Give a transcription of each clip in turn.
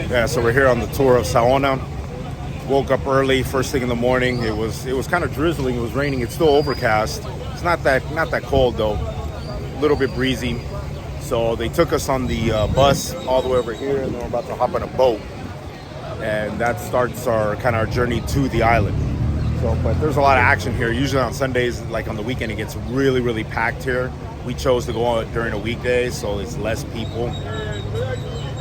Yeah, so we're here on the tour of Saona. Woke up early, first thing in the morning. It was kind of drizzling. It was raining. It's still overcast. It's not that cold though. A little bit breezy. So they took us on the bus all the way over here, and then we're about to hop on a boat, and that starts our journey to the island. So, but there's a lot of action here. Usually on Sundays, like on the weekend, it gets really packed here. We chose to go out during a weekday, so it's less people.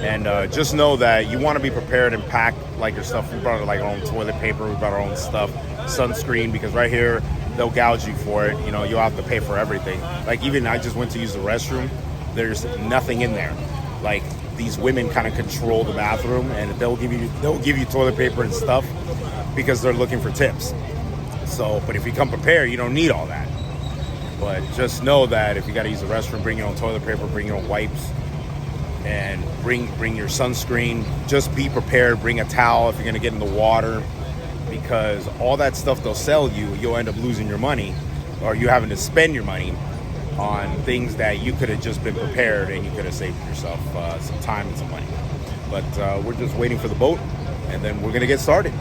And just know that you want to be prepared and pack like your stuff. We brought like our own toilet paper. We brought our own stuff, sunscreen, because right here they'll gouge you for it. You know, you'll have to pay for everything. Like even I just went to use the restroom. There's nothing in there. Like these women kind of control the bathroom, and they'll give you toilet paper and stuff because they're looking for tips. So, but if you come prepared, you don't need all that. But just know that if you got to use the restroom, bring your own toilet paper, bring your own wipes, and bring your sunscreen. Just be prepared. Bring a towel if you're gonna get in the water, because all that stuff they'll sell you, you'll end up losing your money, or you having to spend your money on things that you could have just been prepared and you could have saved yourself some time and some money. But we're just waiting for the boat, and then we're gonna get started.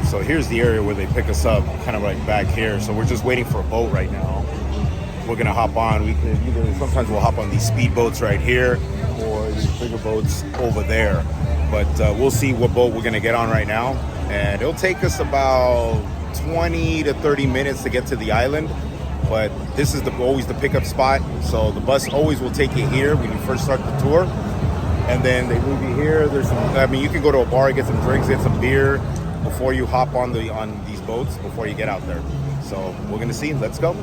So here's the area where they pick us up, kind of like back here. So we're just waiting for a boat right now. We're gonna hop on. We could sometimes we'll hop on these speed boats right here, or these bigger boats over there. But we'll see what boat we're gonna get on right now. And it'll take us about 20 to 30 minutes to get to the island. But this is always the pickup spot. So the bus always will take you here when you first start the tour. And then they move you here. You can go to a bar, get some drinks, get some beer before you hop on these boats, before you get out there. So we're gonna see. Let's go.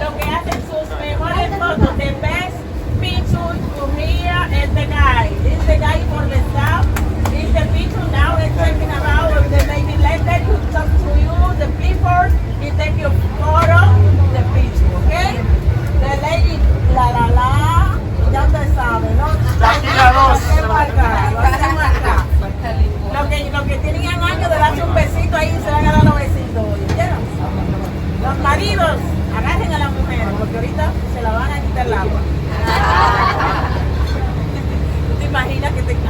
Lo que hacen sus mejores fotos, the best picture to here is the guy. This is the guy for the staff. This is the picture now they're talking about. They maybe let them talk to you, the people, you take your photo, the picture, okay? The lady, ya usted sabe, ¿no? Lo hacemos acá. Lo que tienen años de darse un besito ahí se van a dar los besitos, ¿entiendes? Los maridos, agarren a la mujer, porque ahorita se la van a quitar el agua. ¿Tú te imaginas que te cae?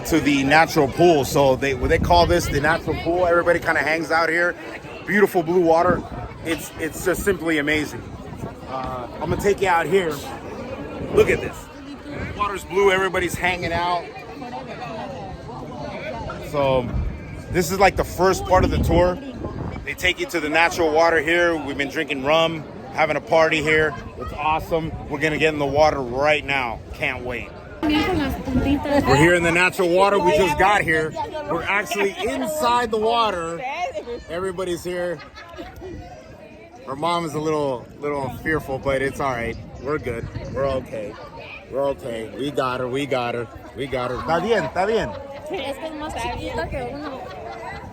to the natural pool. So they call this the natural pool. Everybody kind of hangs out here. Beautiful blue water. It's just simply amazing. I'm gonna take you out here. Look at this. Water's blue. Everybody's hanging out. So this is like the first part of the tour. They take you to the natural water here. We've been drinking rum, having a party here. It's awesome. We're gonna get in the water right now. Can't wait. We're here in the natural water. We just got here. We're actually inside the water. Everybody's here. Her mom is a little fearful, but it's all right. We're good. We're okay. We're okay. We got her. We got her. We got her. Está bien. Está bien. Es que es más chiquita que uno.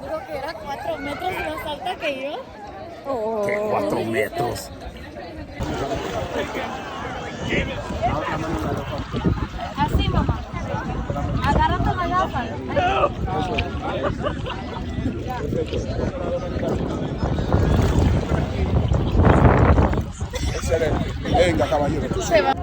Digo que era 4 metros más alta que yo. Oh. ¿Qué 4 metros? Así, mamá. Agárrate la gafa. Excelente. Venga, caballero. Se va.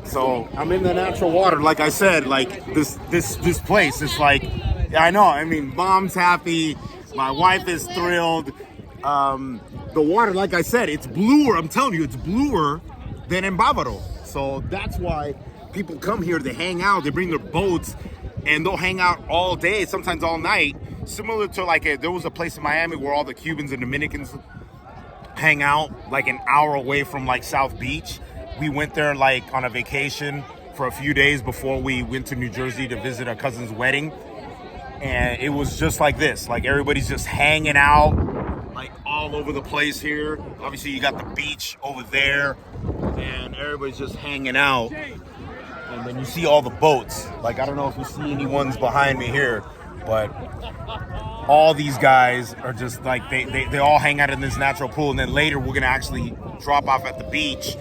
So I'm in the natural water. Like I said, like this place is like, I know. I mean, mom's happy. My wife is thrilled. The water, like I said, it's bluer. I'm telling you, it's bluer than in Bravaro. So that's why people come here to hang out. They bring their boats and they'll hang out all day, sometimes all night. Similar to like there was a place in Miami where all the Cubans and Dominicans hang out, like an hour away from like South Beach. We went there like on a vacation for a few days before we went to New Jersey to visit our cousin's wedding. And it was just like this, like everybody's just hanging out like all over the place here. Obviously you got the beach over there and everybody's just hanging out. And then you see all the boats. Like, I don't know if you see any ones behind me here, but all these guys are just like, they all hang out in this natural pool. And then later we're gonna actually drop off at the beach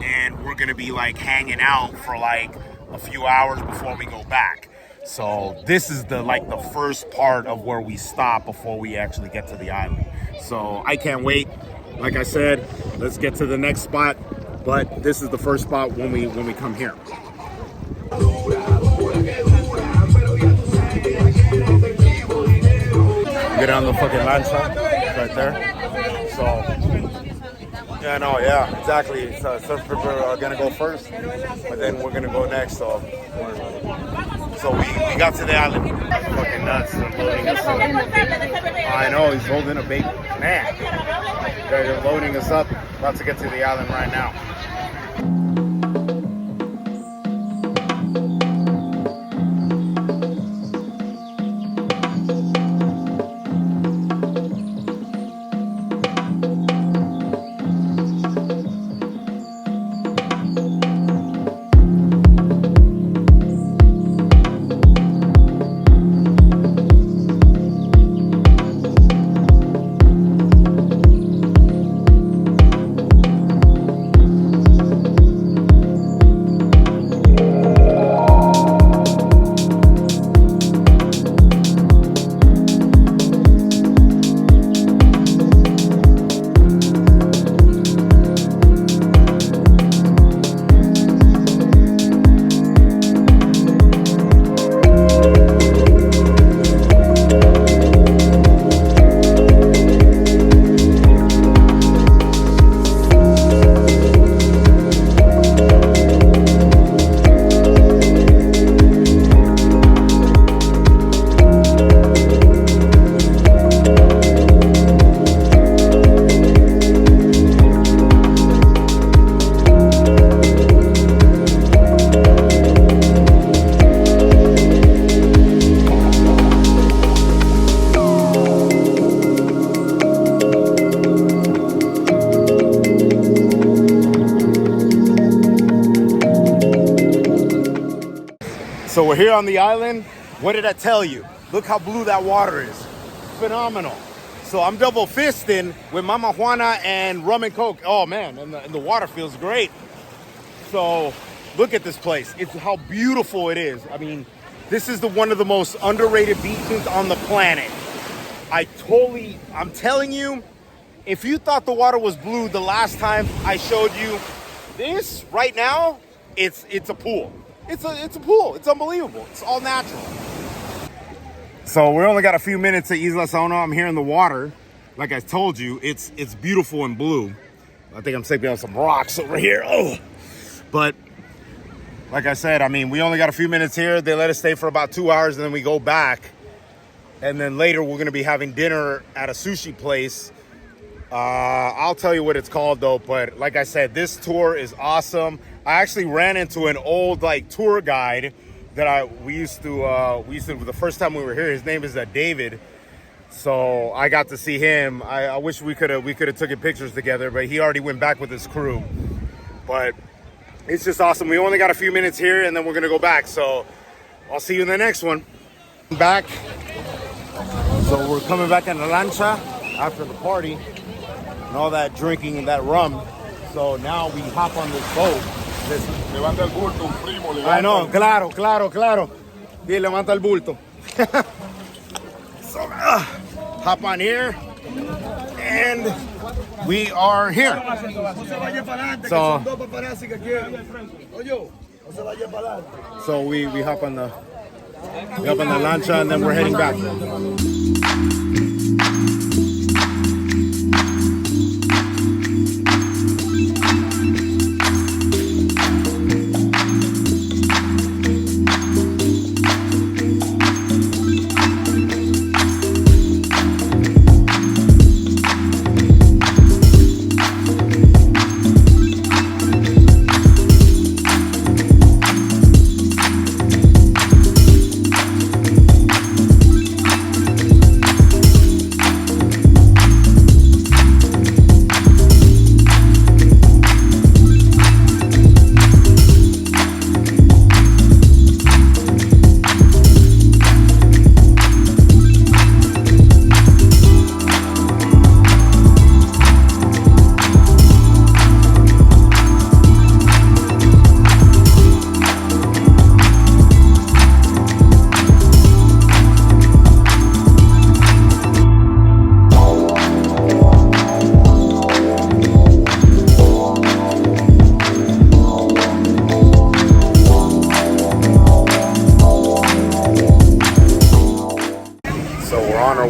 and we're gonna be like hanging out for like a few hours before we go back. So this is the first part of where we stop before we actually get to the island. So I can't wait. Like I said, let's get to the next spot. But this is the first spot when we come here. Get on the fucking lancha right there. So yeah, no, yeah, exactly. So surf people are gonna go first, but then we're gonna go next. So we got to the island. Fucking nuts. They're loading us up. I know, he's holding a baby. Man, they're loading us up. About to get to the island right now. So we're here on the island. What did I tell you? Look how blue that water is. Phenomenal. So I'm double fisting with Mama Juana and rum and Coke. Oh man, and the water feels great. So look at this place. It's how beautiful it is. I mean, this is one of the most underrated beaches on the planet. I'm telling you, if you thought the water was blue the last time I showed you this, right now, it's a pool. It's a pool. It's unbelievable. It's all natural. So we only got a few minutes at Isla Saona. I'm here in the water. Like I told you, it's beautiful and blue. I think I'm stepping on some rocks over here. Oh, but like I said, I mean, we only got a few minutes here. They let us stay for about 2 hours, and then we go back. And then later, we're gonna be having dinner at a sushi place. I'll tell you what it's called though. But like I said, this tour is awesome. I actually ran into an old like tour guide that we used to the first time we were here. His name is David. So I got to see him. I wish we could have taken pictures together, but he already went back with his crew. But it's just awesome. We only got a few minutes here, and then we're gonna go back. So I'll see you in the next one. Back. So we're coming back in the lancha after the party and all that drinking and that rum. So now we hop on this boat. Levanta el bulto, un primo. I know, claro. Sí, levanta el bulto. So, hop on here, and we are here. So we hop on the lancha, and then we're heading back.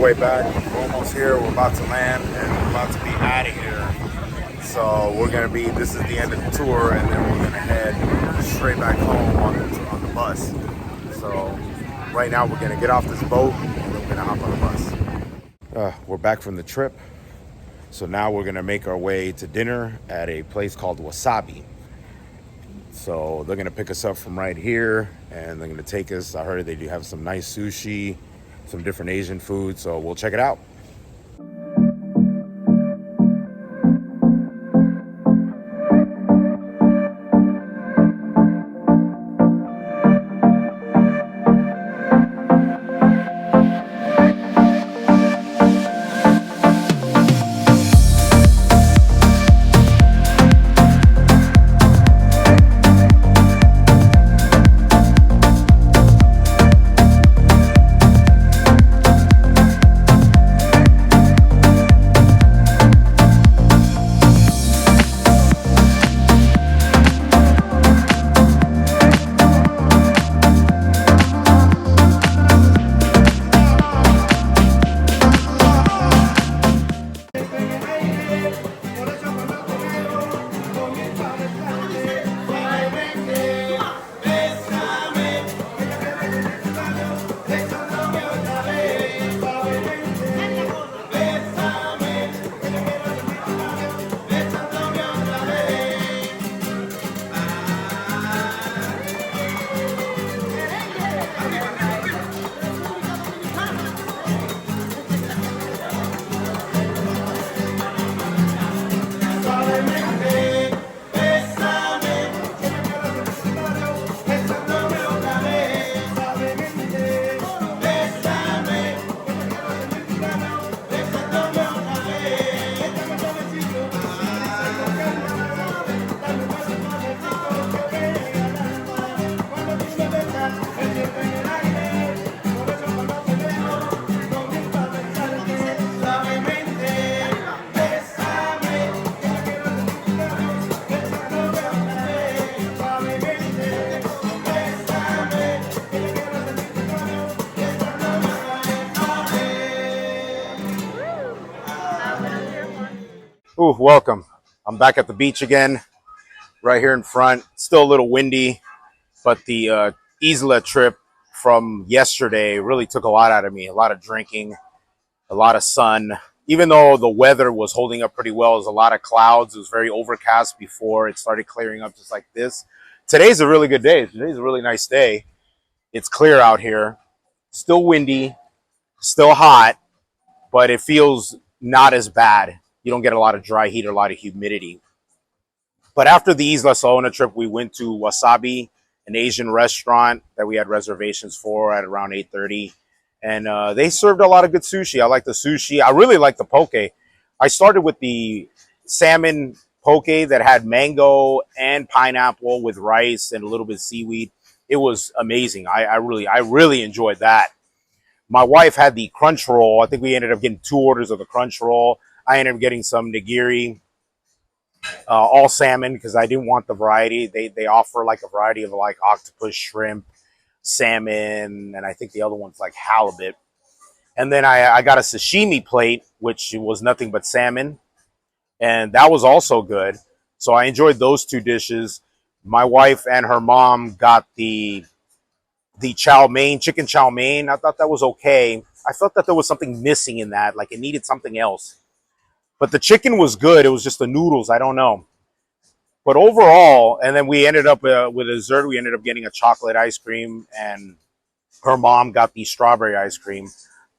Way back. We're almost here. We're about to land, and we're about to be out of here. So this is the end of the tour, and then we're gonna head straight back home on the bus. So right now we're gonna get off this boat, and then we're gonna hop on the bus. We're back from the trip. So now we're gonna make our way to dinner at a place called Wasabi. So they're gonna pick us up from right here, and they're gonna take us. I heard they do have some nice sushi, some different Asian food, so we'll check it out. Ooh, welcome. I'm back at the beach again, right here in front. Still a little windy, but the Isla trip from yesterday really took a lot out of me. A lot of drinking, a lot of sun. Even though the weather was holding up pretty well, there was a lot of clouds. It was very overcast before it started clearing up just like this. Today's a really good day. Today's a really nice day. It's clear out here. Still windy, still hot, but it feels not as bad. You don't get a lot of dry heat or a lot of humidity. But after the Isla Saona trip, we went to Wasabi, an Asian restaurant that we had reservations for at around 8:30. And they served a lot of good sushi. I like the sushi. I really like the poke. I started with the salmon poke that had mango and pineapple with rice and a little bit of seaweed. It was amazing. I really enjoyed that. My wife had the crunch roll. I think we ended up getting 2 orders of the crunch roll. I ended up getting some nigiri, all salmon because I didn't want the variety. They offer like a variety of like octopus, shrimp, salmon, and I think the other one's like halibut. And then I got a sashimi plate, which was nothing but salmon, and that was also good. So I enjoyed those 2 dishes. My wife and her mom got the chow mein, chicken chow mein. I thought that was okay. I felt that there was something missing in that, like it needed something else. But the chicken was good. It was just the noodles. I don't know. But overall, and then we ended up with a dessert. We ended up getting a chocolate ice cream, and her mom got the strawberry ice cream.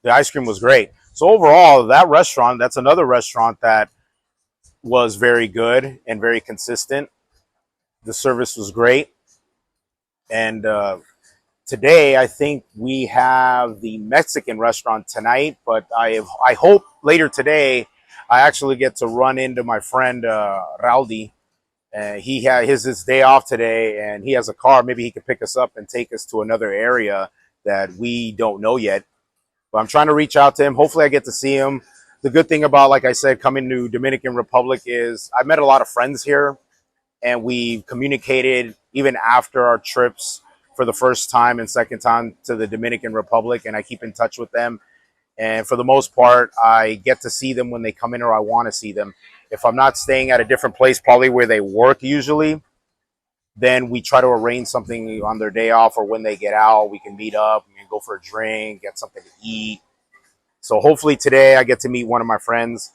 The ice cream was great. So overall, that restaurant, that's another restaurant that was very good and very consistent. The service was great. And today, I think we have the Mexican restaurant tonight, but I hope later today I actually get to run into my friend Raldi. He had his day off today, and he has a car. Maybe he could pick us up and take us to another area that we don't know yet. But I'm trying to reach out to him. Hopefully I get to see him. The good thing about, like I said, coming to Dominican Republic is I met a lot of friends here, and we communicated even after our trips for the first time and second time to the Dominican Republic, and I keep in touch with them. And for the most part, I get to see them when they come in, or I want to see them. If I'm not staying at a different place, probably where they work usually, then we try to arrange something on their day off or when they get out. We can meet up and go for a drink, get something to eat. So hopefully today I get to meet one of my friends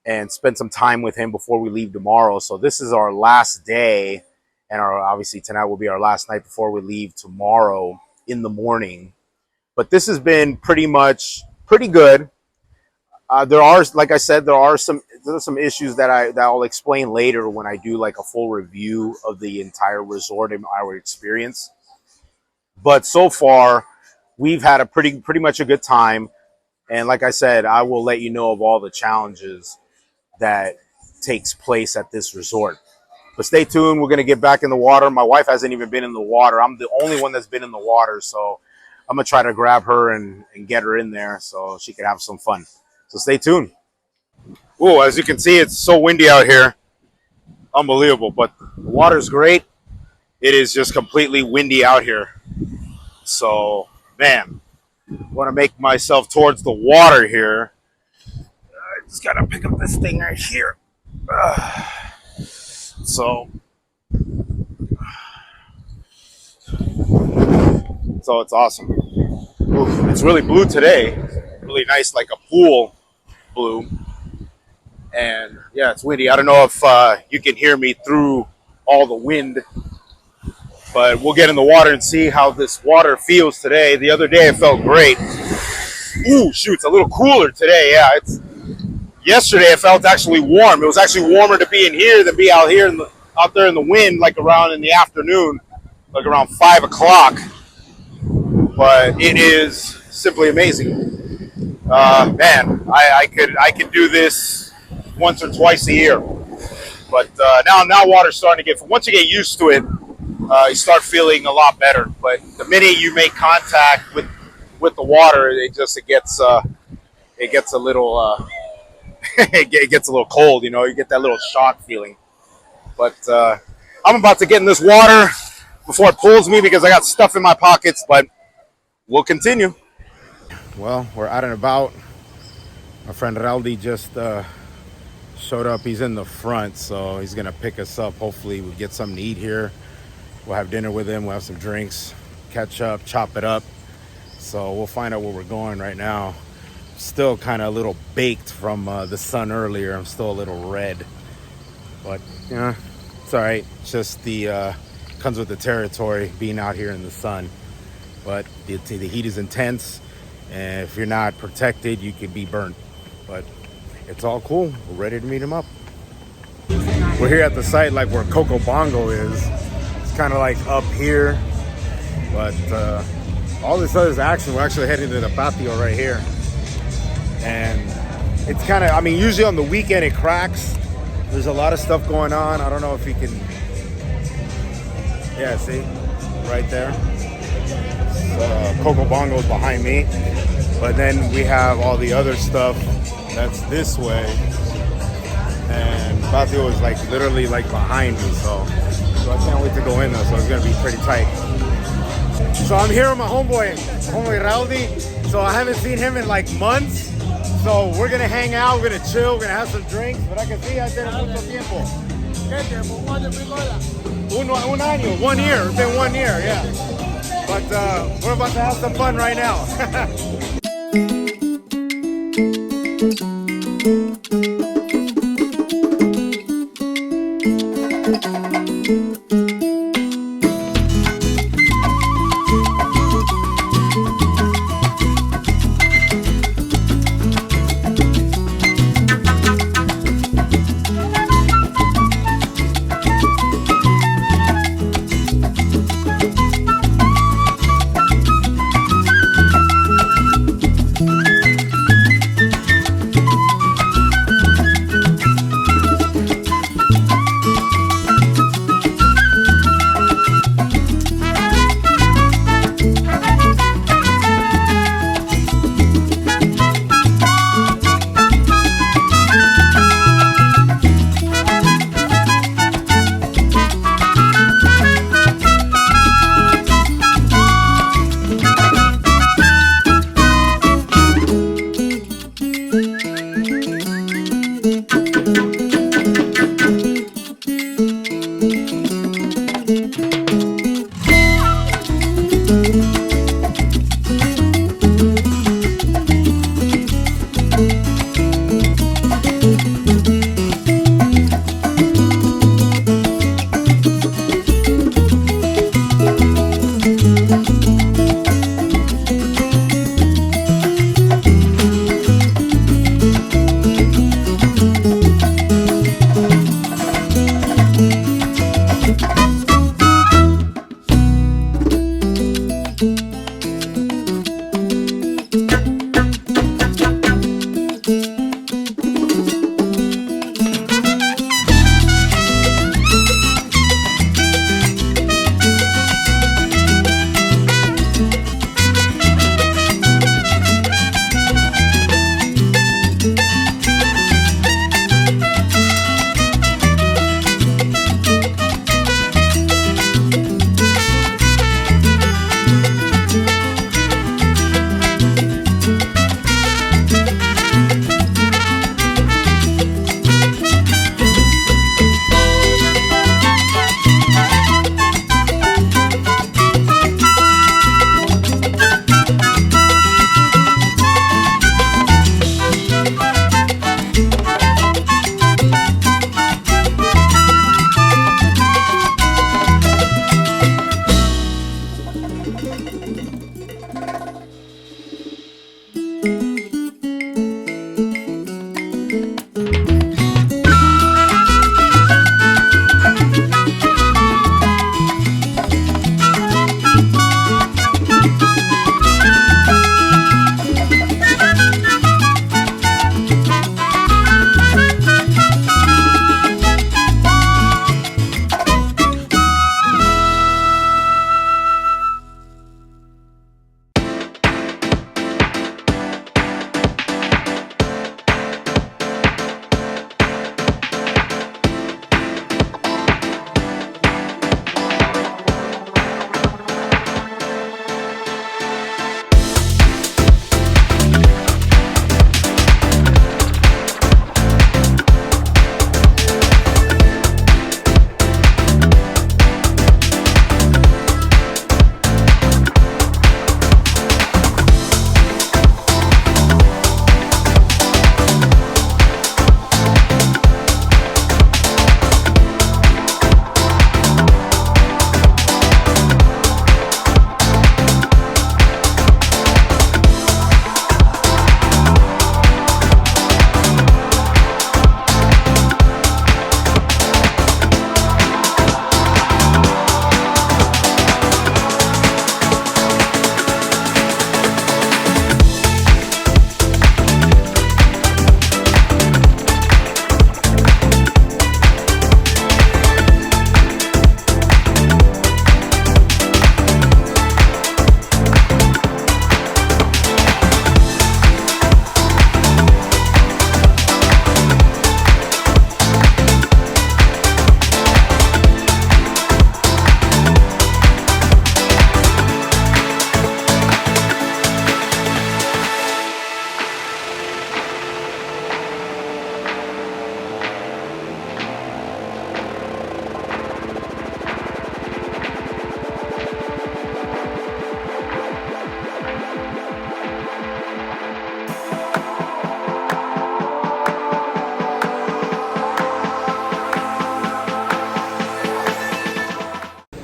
and spend some time with him before we leave tomorrow. So this is our last day, and obviously tonight will be our last night before we leave tomorrow in the morning. But this has been pretty good. There are, like I said, there's some issues that I'll explain later when I do like a full review of the entire resort and our experience. But so far, we've had a pretty much a good time. And like I said, I will let you know of all the challenges that takes place at this resort. But stay tuned. We're going to get back in the water. My wife hasn't even been in the water. I'm the only one that's been in the water. So I'm going to try to grab her and get her in there so she can have some fun. So stay tuned. Oh, as you can see, it's so windy out here. Unbelievable. But the water's great. It is just completely windy out here. So, man, I want to make myself towards the water here. I just got to pick up this thing right here. So it's awesome. Ooh, it's really blue today. Really nice, like a pool blue. And yeah, it's windy. I don't know if you can hear me through all the wind, but we'll get in the water and see how this water feels today. The other day it felt great. Ooh, shoot, it's a little cooler today. Yeah, yesterday it felt actually warm. It was actually warmer to be in here than be out here out there in the wind, like around in the afternoon, like around 5 o'clock. But it is simply amazing. Man, I could do this once or twice a year. But now water's starting to once you get used to it, you start feeling a lot better. But the minute you make contact with the water, it gets a little it gets a little cold. You know, you get that little shock feeling. But I'm about to get in this water before it pulls me because I got stuff in my pockets. But we'll continue. Well, we're out and about. My friend Raldi just showed up. He's in the front, so he's gonna pick us up. Hopefully we'll get something to eat here. We'll have dinner with him. We'll have some drinks, catch up, chop it up. So we'll find out where we're going right now. Still kind of a little baked from the sun earlier. I'm still a little red, but yeah, it's all right. It's just the comes with the territory being out here in the sun. But the heat is intense, and if you're not protected, you could be burnt. But it's all cool. We're ready to meet him up. We're here at the site, like where Coco Bongo is. It's kind of like up here, but all this other is action. We're actually heading to the Patio right here. And it's kind of, I mean, usually on the weekend it cracks. There's a lot of stuff going on. I don't know if you can, yeah, see, right there. Coco Bongo's behind me. But then we have all the other stuff that's this way. And Patio is like literally like behind me. So I can't wait to go in there. So it's going to be pretty tight. So I'm here with my homeboy Rowdy. So I haven't seen him in like months. So we're gonna hang out, we're gonna chill, we're gonna have some drinks. But I can see I tenés mucho tiempo. Un año, 1 year. It's been 1 year, yeah. But we're about to have some fun right now.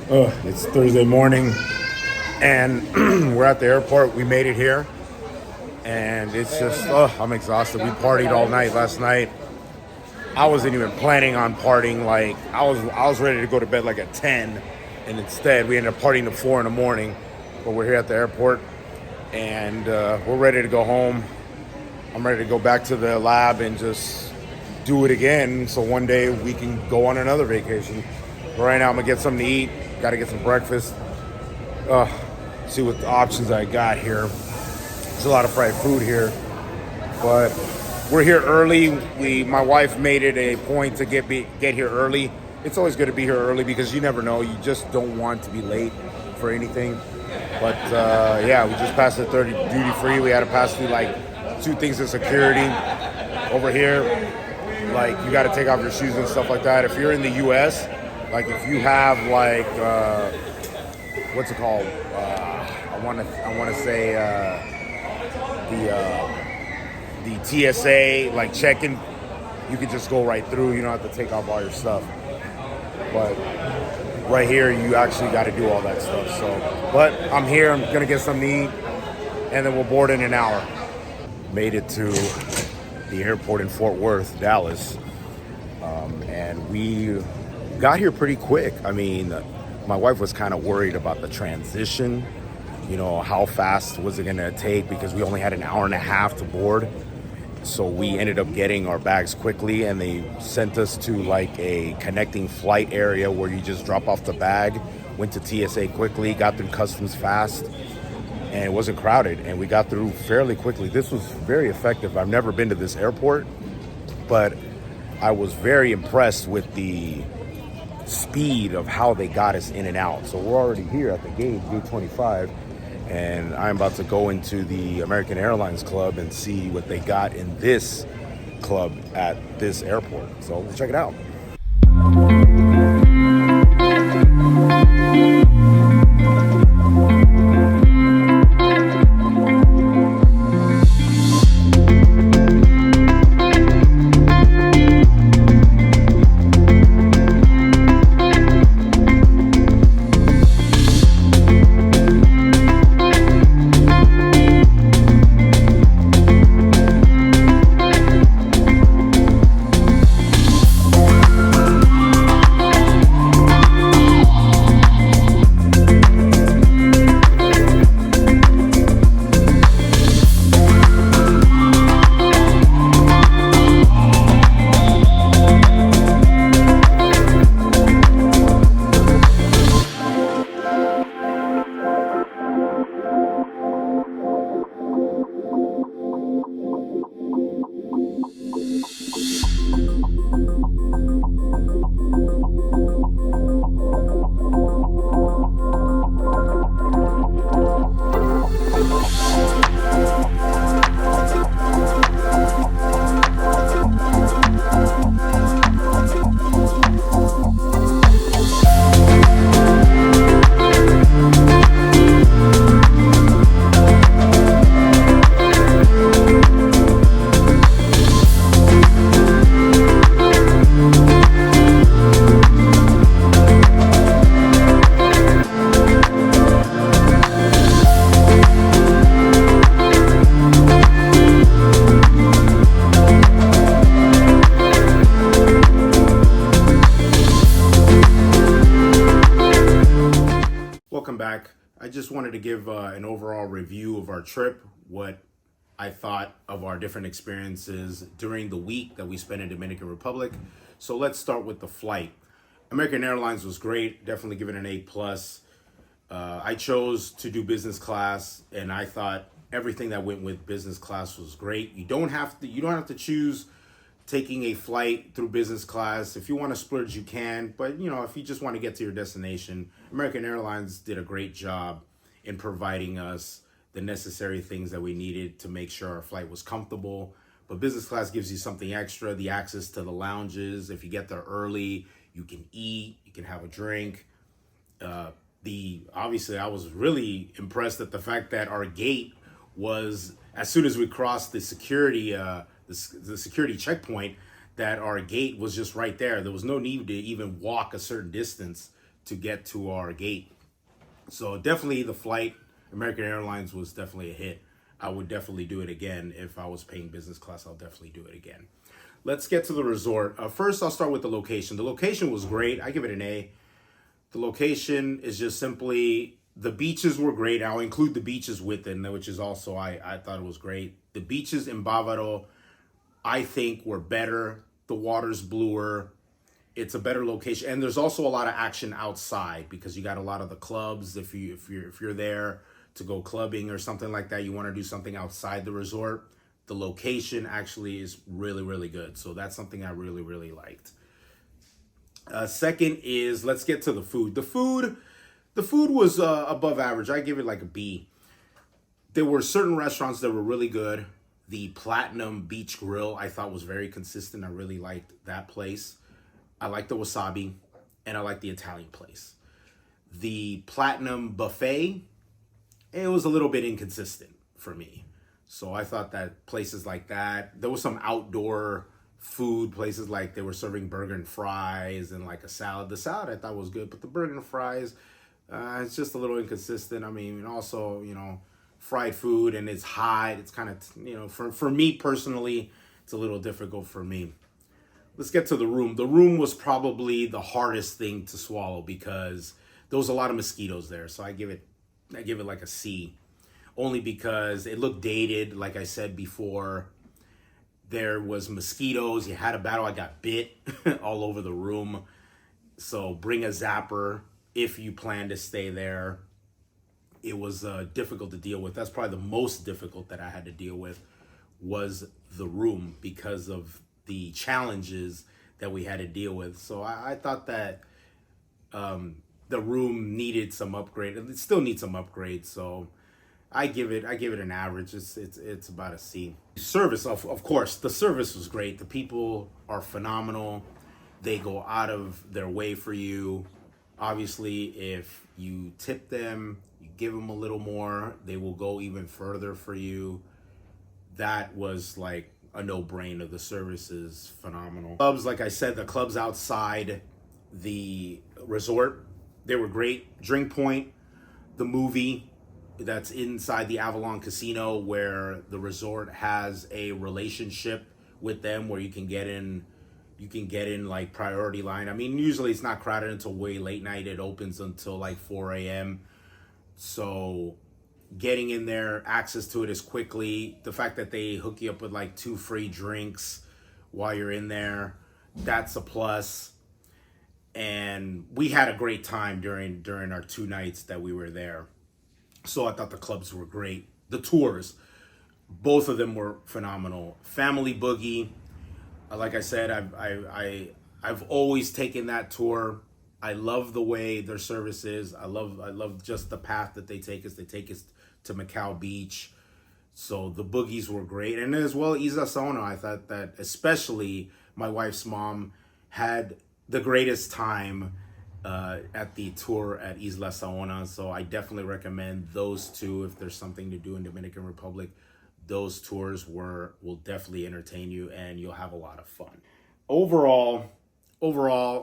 It's Thursday morning, and we're at the airport. We made it here, and it's just, I'm exhausted. We partied all night last night. I wasn't even planning on partying. Like, I was ready to go to bed like at 10, and instead we ended up partying at 4 in the morning. But we're here at the airport, and we're ready to go home. I'm ready to go back to the lab and just do it again, so one day we can go on another vacation. But right now I'm gonna get something to eat. Got to get some breakfast. See what the options I got here. There's a lot of fried food here, but we're here early. My wife made it a point to get here early. It's always good to be here early because you never know. You just don't want to be late for anything. But yeah, we just passed the 30 duty free. We had to pass through like 2 things of security over here. Like, you got to take off your shoes and stuff like that. If you're in the U.S., like if you have like what's it called? I want to say the TSA like check-in, you can just go right through. You don't have to take off all your stuff. But right here, you actually got to do all that stuff. So, but I'm here. I'm gonna get something to eat, and then we'll board in an hour. Made it to the airport in Fort Worth, Dallas, and we got here pretty quick. I mean, my wife was kind of worried about the transition. You know, how fast was it gonna take, because we only had an hour and a half to board. So we ended up getting our bags quickly, and they sent us to like a connecting flight area where you just drop off the bag. Went to TSA quickly, got through customs fast, and it wasn't crowded, and we got through fairly quickly. This was very effective. I've never been to this airport, but I was very impressed with the speed of how they got us in and out. So we're already here at the gate 25, and I'm about to go into the American Airlines Club and see what they got in this club at this airport. So we'll check it out. Welcome back. I just wanted to give an overall review of our trip, what I thought of our different experiences during the week that we spent in Dominican Republic. So let's start with the flight. American Airlines was great, definitely give it an A+. I chose to do business class, and I thought everything that went with business class was great. You don't have to choose taking a flight through business class. If you want to splurge, you can, but you know, if you just want to get to your destination, American Airlines did a great job in providing us the necessary things that we needed to make sure our flight was comfortable. But business class gives you something extra, the access to the lounges. If you get there early, you can eat, you can have a drink. Obviously I was really impressed at the fact that our gate was, as soon as we crossed the security the security checkpoint, that our gate was just right there. There was no need to even walk a certain distance to get to our gate. So definitely the flight, American Airlines, was definitely a hit. I would definitely do it again. If I was paying business class, I'll definitely do it again. Let's get to the resort. First, I'll start with the location. The location was great. I give it an A. The location is just simply, the beaches were great. I'll include the beaches with it, which is also, I thought it was great. The beaches in Bravaro, I think, were better. The water's bluer. It's a better location, and there's also a lot of action outside because you got a lot of the clubs. If you're there to go clubbing or something like that, you want to do something outside the resort. The location actually is really, really good. So that's something I really, really liked. Second is, let's get to the food. The food was above average. I give it like a B. There were certain restaurants that were really good. The Platinum Beach Grill I thought was very consistent. I really liked that place. I like the Wasabi, and I like the Italian place. The Platinum Buffet, it was a little bit inconsistent for me. So I thought that places like that, there was some outdoor food places, like they were serving burger and fries and like a salad. The salad I thought was good, but the burger and fries, it's just a little inconsistent. I mean, and also, fried food, and it's hot. It's kind of, for me personally, it's a little difficult for me. Let's get to the room. The room was probably the hardest thing to swallow because there was a lot of mosquitoes there. So I give it like a C, only because it looked dated. Like I said before, there was mosquitoes. You had a battle. I got bit all over the room. So bring a zapper if you plan to stay there. It was difficult to deal with. That's probably the most difficult that I had to deal with, was the room, because of the challenges that we had to deal with. So I thought that the room needed some upgrade. It still needs some upgrade. So I give it an average. It's about a C. Service, of course, the service was great. The people are phenomenal. They go out of their way for you. Obviously, if you tip them, you give them a little more, they will go even further for you. That was like a no-brainer. The service is phenomenal. Clubs, like I said, the clubs outside the resort, they were great. Drink Point, the movie that's inside the Avalon Casino, where the resort has a relationship with them, where you can get in like priority line. I mean, usually it's not crowded until way late night. It opens until like 4 a.m. So getting in there, access to it is quickly. The fact that they hook you up with like 2 free drinks while you're in there, that's a plus. And we had a great time during our 2 nights that we were there. So I thought the clubs were great. The tours, both of them were phenomenal. Family Boogie, like I said, I've always taken that tour. I love the way their service is. I love just the path that they take us. They take us to Macau Beach. So the boogies were great. And as well, Isla Saona, I thought that especially my wife's mom had the greatest time at the tour at Isla Saona. So I definitely recommend those two if there's something to do in Dominican Republic. Those tours will definitely entertain you, and you'll have a lot of fun. Overall,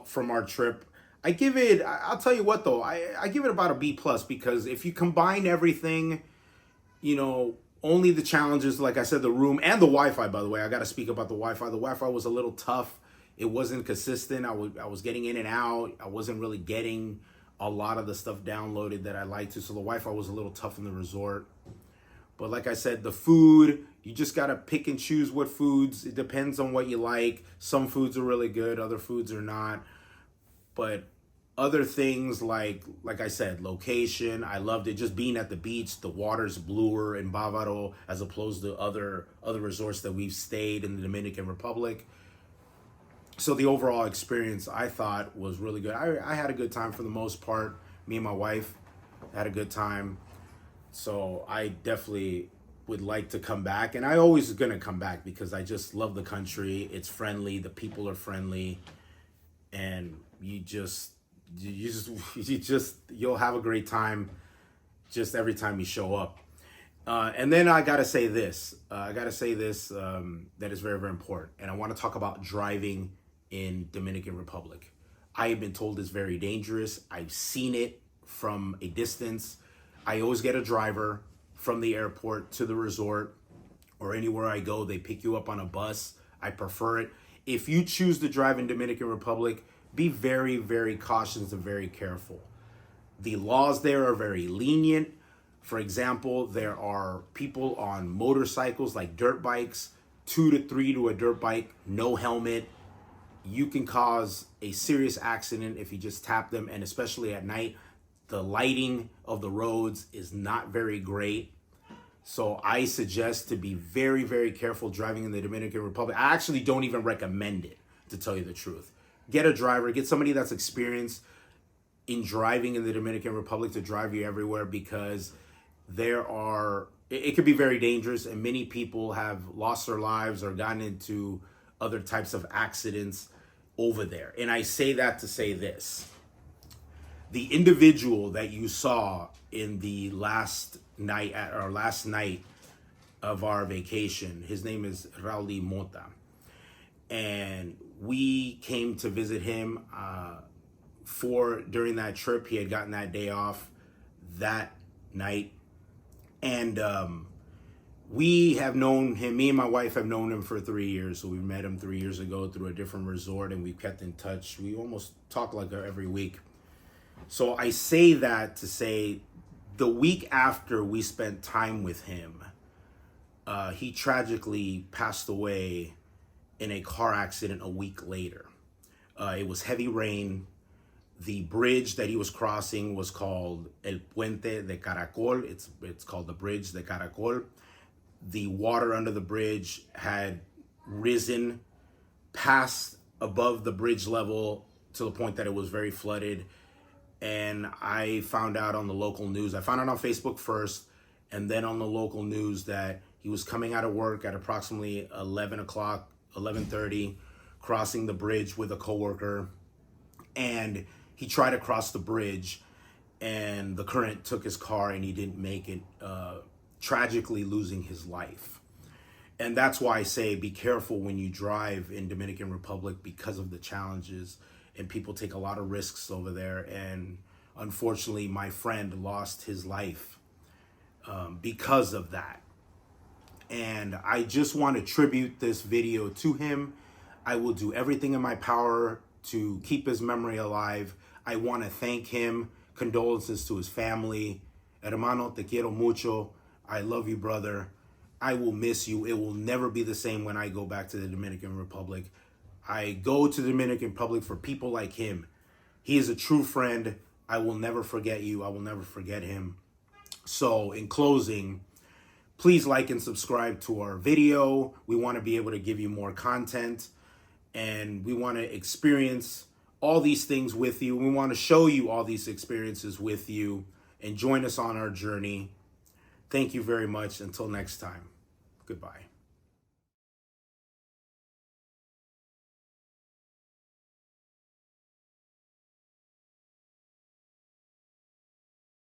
from our trip, I give it, I'll tell you what though, I give it about a B+, because if you combine everything, only the challenges, like I said, the room and the Wi-Fi, by the way, I got to speak about the Wi-Fi. The Wi-Fi was a little tough. It wasn't consistent. I was getting in and out. I wasn't really getting a lot of the stuff downloaded that I like to. So the Wi-Fi was a little tough in the resort. But like I said, the food, you just got to pick and choose what foods. It depends on what you like. Some foods are really good. Other foods are not. But other things like I said, location, I loved it. Just being at the beach, the water's bluer in Bravaro as opposed to other resorts that we've stayed in the Dominican Republic. So the overall experience, I thought, was really good. I had a good time for the most part. Me and my wife had a good time. So I definitely would like to come back. And I always going to come back because I just love the country. It's friendly. The people are friendly. And you'll have a great time just every time you show up. And then I got to say this. That is very, very important. And I want to talk about driving in Dominican Republic. I have been told it's very dangerous. I've seen it from a distance. I always get a driver from the airport to the resort or anywhere I go. They pick you up on a bus. I prefer it. If you choose to drive in Dominican Republic, be very, very cautious and very careful. The laws there are very lenient. For example, there are people on motorcycles like dirt bikes, 2 to 3 to a dirt bike, no helmet. You can cause a serious accident if you just tap them, and especially at night, the lighting of the roads is not very great. So I suggest to be very, very careful driving in the Dominican Republic. I actually don't even recommend it, to tell you the truth. Get a driver, get somebody that's experienced in driving in the Dominican Republic to drive you everywhere, because it could be very dangerous, and many people have lost their lives or gotten into other types of accidents over there. And I say that to say this. The individual that you saw in the last night of our vacation, his name is Rauli Mota. And we came to visit him during that trip. He had gotten that day off that night. And we have known him, me and my wife have known him for 3 years. So we met him 3 years ago through a different resort, and we've kept in touch. We almost talk like every week. So I say that to say, the week after we spent time with him, he tragically passed away in a car accident a week later. It was heavy rain. The bridge that he was crossing was called El Puente de Caracol. It's called the Bridge de Caracol. The water under the bridge had risen past above the bridge level to the point that it was very flooded. And I found out on the local news, I found out on Facebook first, and then on the local news, that he was coming out of work at approximately 11 o'clock, 11:30, crossing the bridge with a coworker. And he tried to cross the bridge, and the current took his car, and he didn't make it, tragically losing his life. And that's why I say be careful when you drive in Dominican Republic, because of the challenges, and people take a lot of risks over there. And unfortunately, my friend lost his life because of that. And I just want to tribute this video to him. I will do everything in my power to keep his memory alive. I want to thank him. Condolences to his family. Hermano, te quiero mucho. I love you, brother. I will miss you. It will never be the same when I go back to the Dominican Republic. I go to the Dominican Republic for people like him. He is a true friend. I will never forget you. I will never forget him. So in closing, please like and subscribe to our video. We want to be able to give you more content, and we want to experience all these things with you. We want to show you all these experiences with you, and join us on our journey. Thank you very much. Until next time, goodbye.